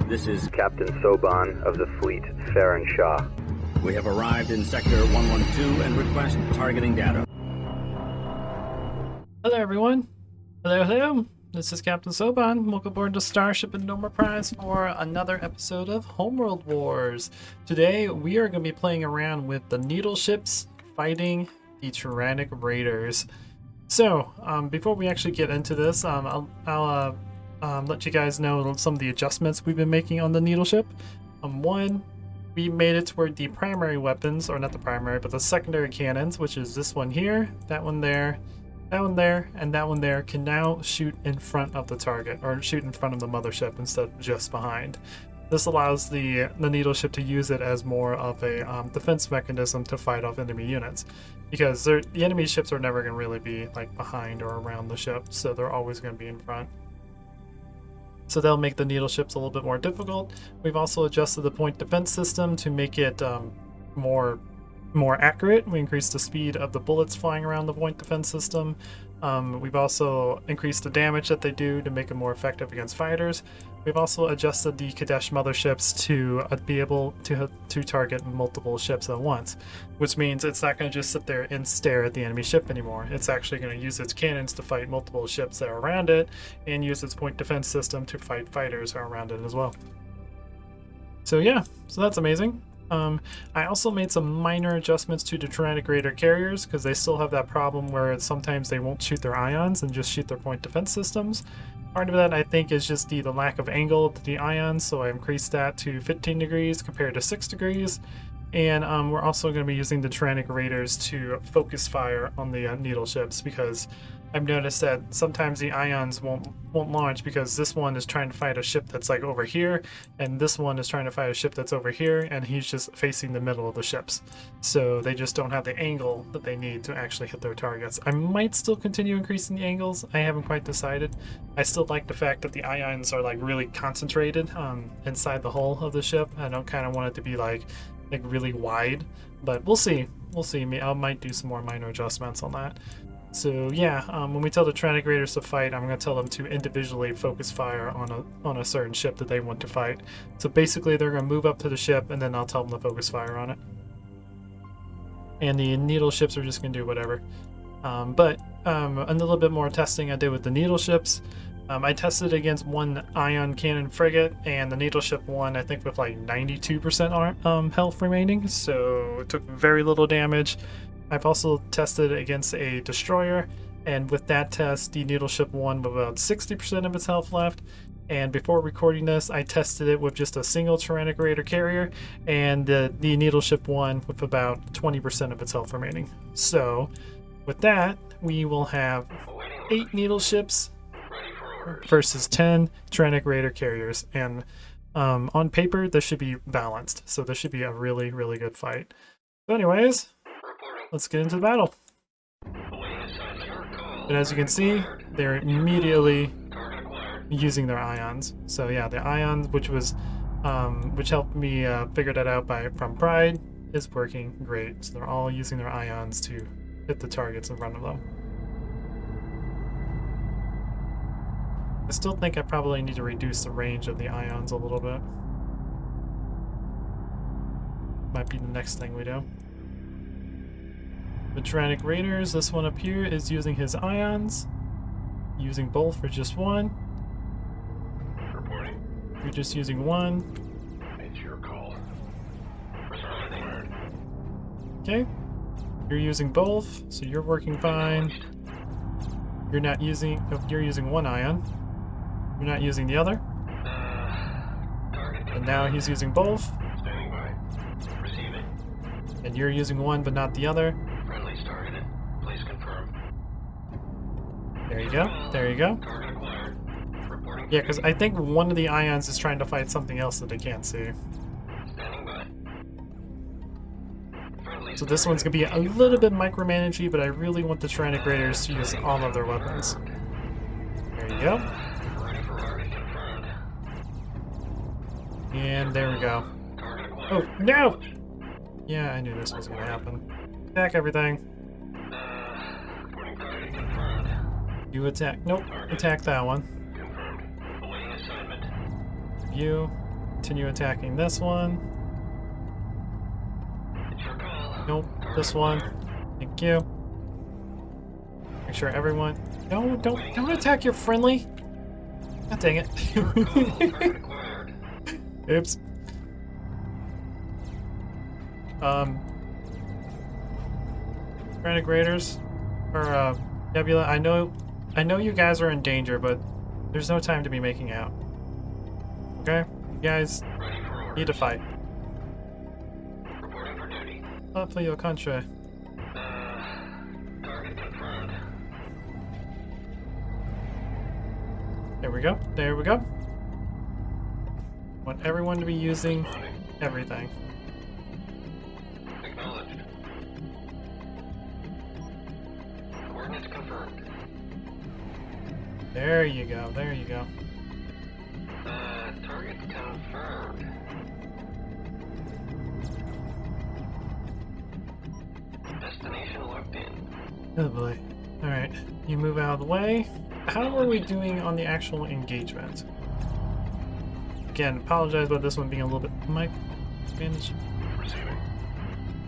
This is Captain Soban of the fleet, Farron Shaw. We have arrived in Sector 112 and request targeting data. Hello everyone. Hello. This is Captain Soban. Welcome aboard the Starship Indoma Prize for another episode of Homeworld Wars. Today we are going to be playing around with the Needle ships fighting the Turanic Raiders. So, before we actually get into this, I'll let you guys know some of the adjustments we've been making on the Needle ship. One, we made it where the primary weapons, or not the primary, but the secondary cannons, which is this one here, that one there, that one there, and that one there, can now shoot in front of the target, or shoot in front of the mothership instead of just behind. This allows the Needle ship to use it as more of a defense mechanism to fight off enemy units, because the enemy ships are never going to really be like behind or around the ship, so they're always going to be in front. So they'll make the Needle ships a little bit more difficult. We've also adjusted the point defense system to make it more accurate. We increased the speed of the bullets flying around the point defense system. We've also increased the damage that they do to make them more effective against fighters. We've also adjusted the Kedeshi Motherships to be able to target multiple ships at once, which means it's not going to just sit there and stare at the enemy ship anymore. It's actually going to use its cannons to fight multiple ships that are around it, and use its point defense system to fight fighters that are around it as well. So yeah, so that's amazing. I also made some minor adjustments to the Turanic Raider carriers, because they still have that problem where sometimes they won't shoot their ions and just shoot their point defense systems. Part of that, I think, is just the lack of angle of the ions, so I increased that to 15 degrees compared to 6 degrees. And we're also going to be using the Turanic Raiders to focus fire on the Needle ships, because I've noticed that sometimes the ions won't launch because this one is trying to fight a ship that's like over here, and this one is trying to fight a ship that's over here, and he's just facing the middle of the ships. So they just don't have the angle that they need to actually hit their targets. I might still continue increasing the angles. I haven't quite decided. I still like the fact that the ions are like really concentrated inside the hull of the ship. I don't kind of want it to be like really wide, but we'll see. I might do some more minor adjustments on that. So yeah, when we tell the Turanic Raiders to fight, I'm going to tell them to individually focus fire on a certain ship that they want to fight. So basically they're going to move up to the ship, and then I'll tell them to focus fire on it. And the Needle ships are just going to do whatever. But a little bit more testing I did with the Needle ships. I tested against one ion cannon frigate, and the Needle ship won, I think, with like 92% health remaining, so it took very little damage. I've also tested against a destroyer, and with that test, the Needle ship won with about 60% of its health left. And before recording this, I tested it with just a single Turanic Raider carrier, and the Needle ship won with about 20% of its health remaining. So, with that, we will have 8 Needle ships versus 10 Turanic Raider carriers, and on paper, this should be balanced. So this should be a really, really good fight. So anyways, let's get into the battle. And as you can see, they're immediately using their ions. So yeah, the ions, which helped me figure that out from Pride, is working great. So they're all using their ions to hit the targets in front of them. I still think I probably need to reduce the range of the ions a little bit. Might be the next thing we do. The Turanic Raiders, this one up here is using his ions. Using both for just one. Reporting. You're just using one. It's your call. Okay. You're using both, so you're working fine. You're not using, you're using one ion. You're not using the other. And now he's using both. Standing by. Receiving. And you're using one but not the other. Friendly's targeted. Please confirm. There you go. There you go. Target acquired. Reporting. Yeah, because I think one of the ions is trying to fight something else that they can't see. Standing by. Friendly's So this one's going to be a little bit micromanagey, but I really want the Turanic Raiders to use all of their weapons. There you go. ready for target confirmed. And there we go. Target acquired. Oh, no! Yeah, I knew this was going to happen. Attack everything. Reporting target confirmed. You attack. Nope. Attack that one. Confirmed. Awaiting assignment. You. Continue attacking this one. It's your call. Nope, this one. Thank you. Make sure everyone. No, don't attack your friendly. God dang it. Target acquired. Oops. Turanic Raiders or Nebula. I know you guys are in danger, but there's no time to be making out. Okay, you guys Ready for orders. need to fight. Reporting for duty. Up for your country. Target confirmed. There we go. There we go. Want everyone to be using everything. Acknowledged. Coordinates confirmed. There you go. There you go. Target confirmed. Destination locked in. Oh boy. Alright, you move out of the way. How are we doing on the actual engagement? Again, apologize about this one being a little bit micromanaged. Receiving.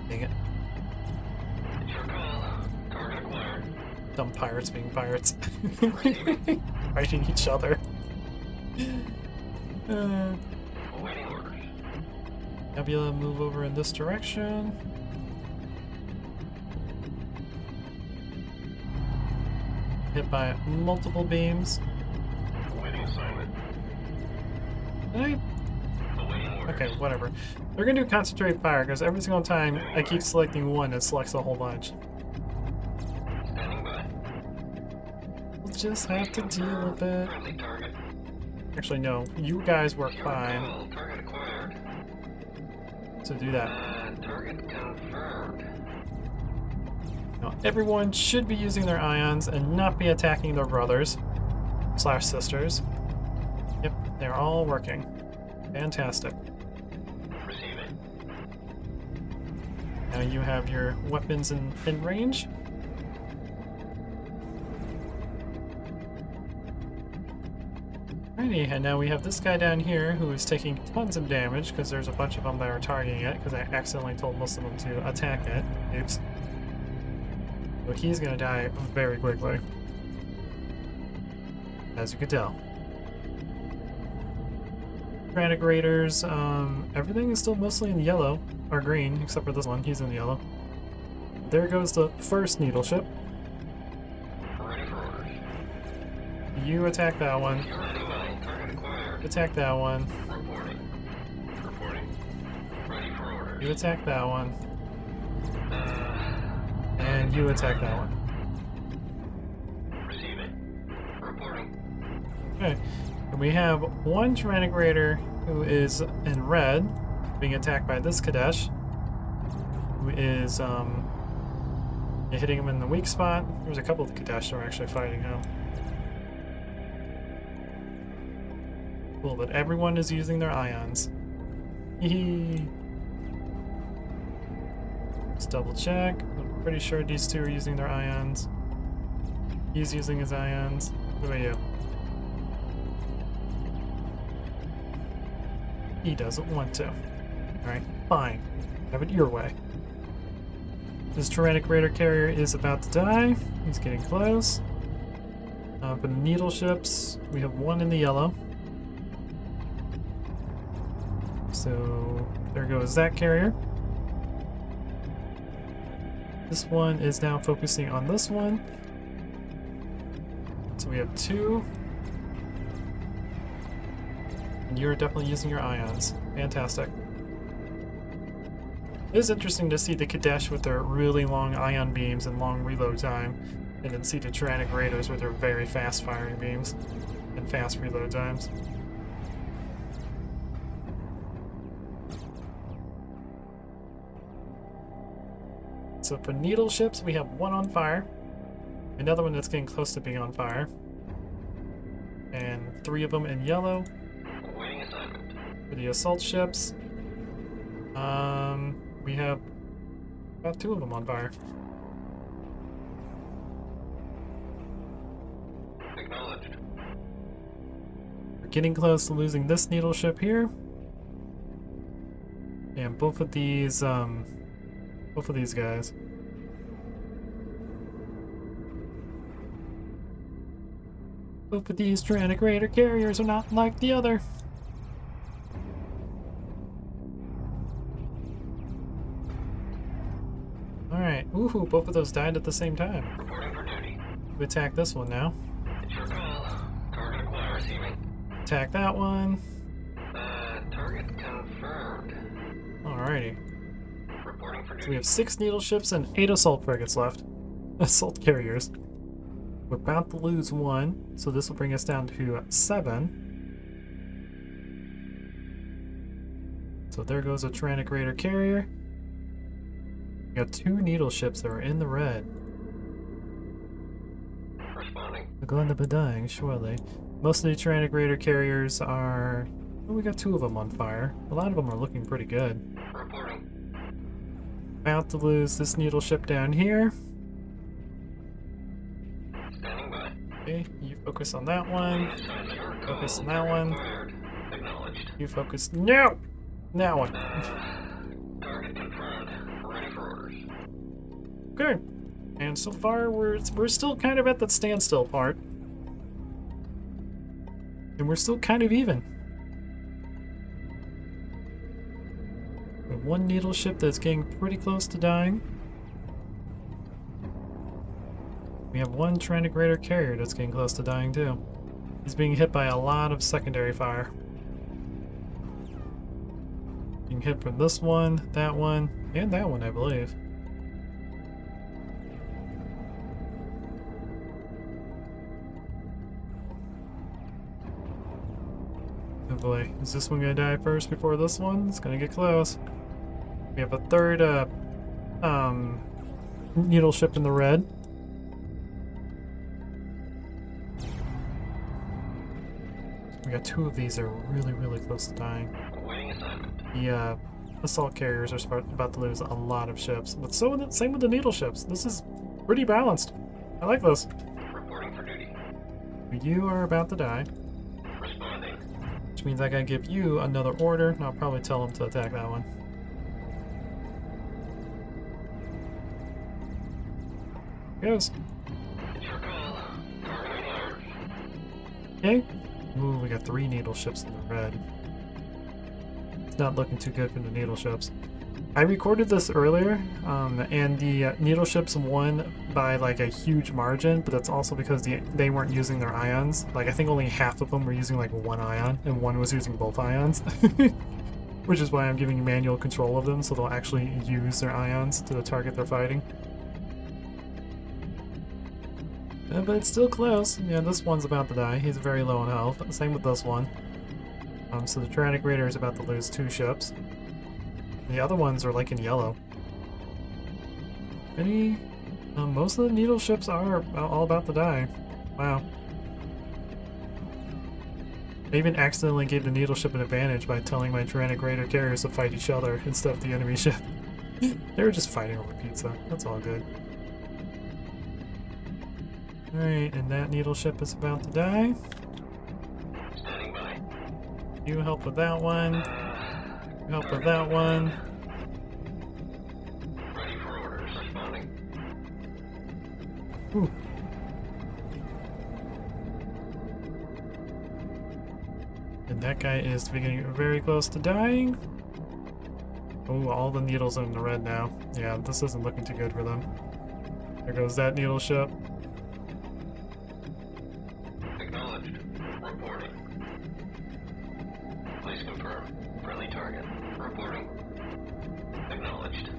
Dang it. It's your call. Target acquired. Dumb pirates being pirates. Fighting each other. Awaiting orders. Nebula, move over in this direction. Hit by multiple beams. Awaiting assignment. Did I? Awaiting orders. Okay, whatever. We're gonna do concentrated fire because every single time I keep selecting one, it selects a whole bunch. Standing by. We'll just have to deal with it. Friendly target. Actually, no. You guys work fine, Call. Target acquired. so do that. Target confirmed. Now, everyone should be using their ions and not be attacking their brothers / sisters. Yep, they're all working. Fantastic. Receiving. Now you have your weapons in range. Alrighty, and now we have this guy down here who is taking tons of damage because there's a bunch of them that are targeting it because I accidentally told most of them to attack it. Oops. So he's gonna die very quickly, as you can tell. Turanic Raiders, everything is still mostly in yellow, or green, except for this one, he's in yellow. There goes the first needle ship. Ready for orders. You attack that one. Standing by. Target acquired. Attack that one. Reporting. Reporting. Ready for orders. You attack that one. And you attack that one. Receiving. Reporting. Okay. And we have one Turanic Raider who is in red, being attacked by this Kedeshi, who is hitting him in the weak spot. There's a couple of the Kedeshi that are actually fighting him. Cool, but everyone is using their ions. Hee. Let's double check. I'm pretty sure these two are using their ions. He's using his ions. What about you? He doesn't want to. Alright, fine. Have it your way. This Turanic Raider carrier is about to die. He's getting close. For the needle ships, we have one in the yellow. So there goes that carrier. This one is now focusing on this one. So we have two. And you're definitely using your ions. Fantastic. It is interesting to see the Kedeshi with their really long ion beams and long reload time, and then see the Turanic Raiders with their very fast firing beams and fast reload times. So for needle ships, we have one on fire, another one that's getting close to being on fire, and three of them in yellow. Awaiting assignment. For the assault ships, we have about two of them on fire. Acknowledged. We're getting close to losing this needle ship here. And both of these guys. Both of these Turanic Raider carriers are not like the other. Alright, ooh, both of those died at the same time. Reporting for duty. We attack this one now. It's your call. Target acquired receiving. Attack that one. Target confirmed. Alrighty. Reporting for duty. So we have 6 needle ships and 8 assault frigates left. Assault carriers. We're about to lose 1, so this will bring us down to 7. So there goes a Turanic Raider carrier. We got 2 needle ships that are in the red. Responding. They're going to be dying, surely. Most of the Turanic Raider carriers are... well, we got 2 of them on fire. A lot of them are looking pretty good. Reporting. About to lose this needle ship down here. Standing by. Okay, you focus on that one. Focus on that one. Acknowledged. You focus... No! That one. Target confirmed. Ready for orders. Okay. And so far, we're still kind of at that standstill part. And we're still kind of even. We have 1 needle ship that's getting pretty close to dying. We have 1 Turanic Raider carrier that's getting close to dying too. He's being hit by a lot of secondary fire. Being hit from this one, and that one, I believe. Oh boy, is this one gonna die first before this one? It's gonna get close. We have a 3rd needle ship in the red. We got 2 of these that are really, really close to dying. Awaiting assignment. The assault carriers are about to lose a lot of ships, but same with the needle ships. This is pretty balanced. I like this. Reporting for duty. You are about to die, Responding. which means I gotta give you another order, and I'll probably tell them to attack that one. Goes. It's your call. Target acquired. Okay. Ooh, we got 3 needle ships in the red. It's not looking too good for the needle ships. I recorded this earlier, and the needle ships won by like a huge margin, but that's also because they weren't using their ions. Like, I think only half of them were using like 1 ion, and 1 was using both ions. Which is why I'm giving you manual control of them, so they'll actually use their ions to the target they're fighting. But it's still close. Yeah, this one's about to die. He's very low in health. Same with this one. So the Turanic Raider is about to lose 2 ships. The other ones are like in yellow. Most of the needle ships are all about to die. Wow. I even accidentally gave the needle ship an advantage by telling my Turanic Raider carriers to fight each other instead of the enemy ship. They were just fighting over pizza. That's all good. Alright, and that needle ship is about to die. Standing by. You help with that one. You help with that one. Ready for orders. Responding. Ooh. And that guy is getting very close to dying. Oh, all the needles are in the red now. Yeah, this isn't looking too good for them. There goes that needle ship. Acknowledged. Reporting. Please confirm. Friendly target. Reporting. Acknowledged.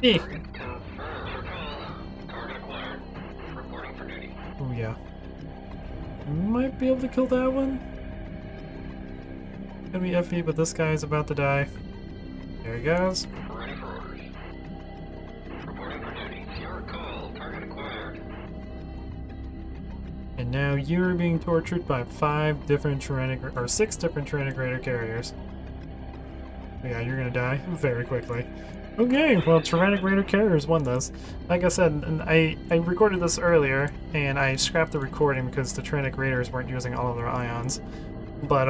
Eh. Target confirmed. Your call. Target acquired. Reporting for duty. Oh yeah. Might be able to kill that one. Gonna be iffy, but this guy's about to die. There he goes. Ready for orders. Reporting for duty. Your call. Target acquired. And now you're being tortured by 6 different Turanic Raider carriers. Yeah, you're gonna die very quickly. Okay, well, Turanic Raider carriers won this. Like I said, and I recorded this earlier, and I scrapped the recording because the Turanic Raiders weren't using all of their ions. But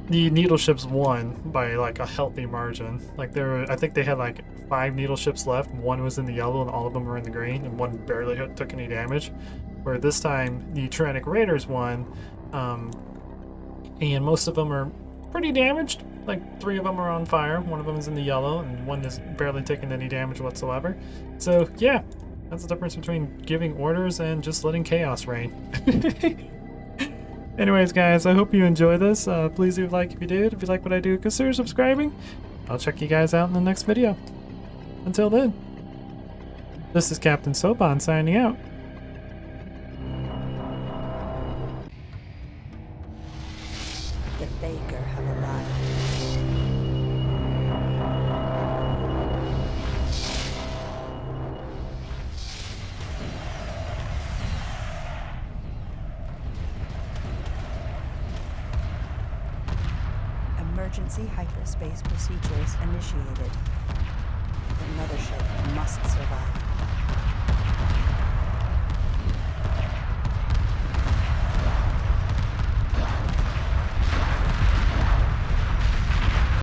the needle ships won by like a healthy margin. Like there were, I think they had like 5 needle ships left. One was in the yellow and all of them were in the green, and one barely took any damage. Where this time the Turanic Raiders won, and most of them are pretty damaged. Like 3 of them are on fire, one of them is in the yellow, and one is barely taking any damage whatsoever. So yeah, that's the difference between giving orders and just letting chaos reign. Anyways, guys, I hope you enjoy this. Please leave a like if you did. If you like what I do, consider subscribing. I'll check you guys out in the next video. Until then, this is Captain Soban signing out. The Faker have arrived. Emergency hyperspace procedures initiated.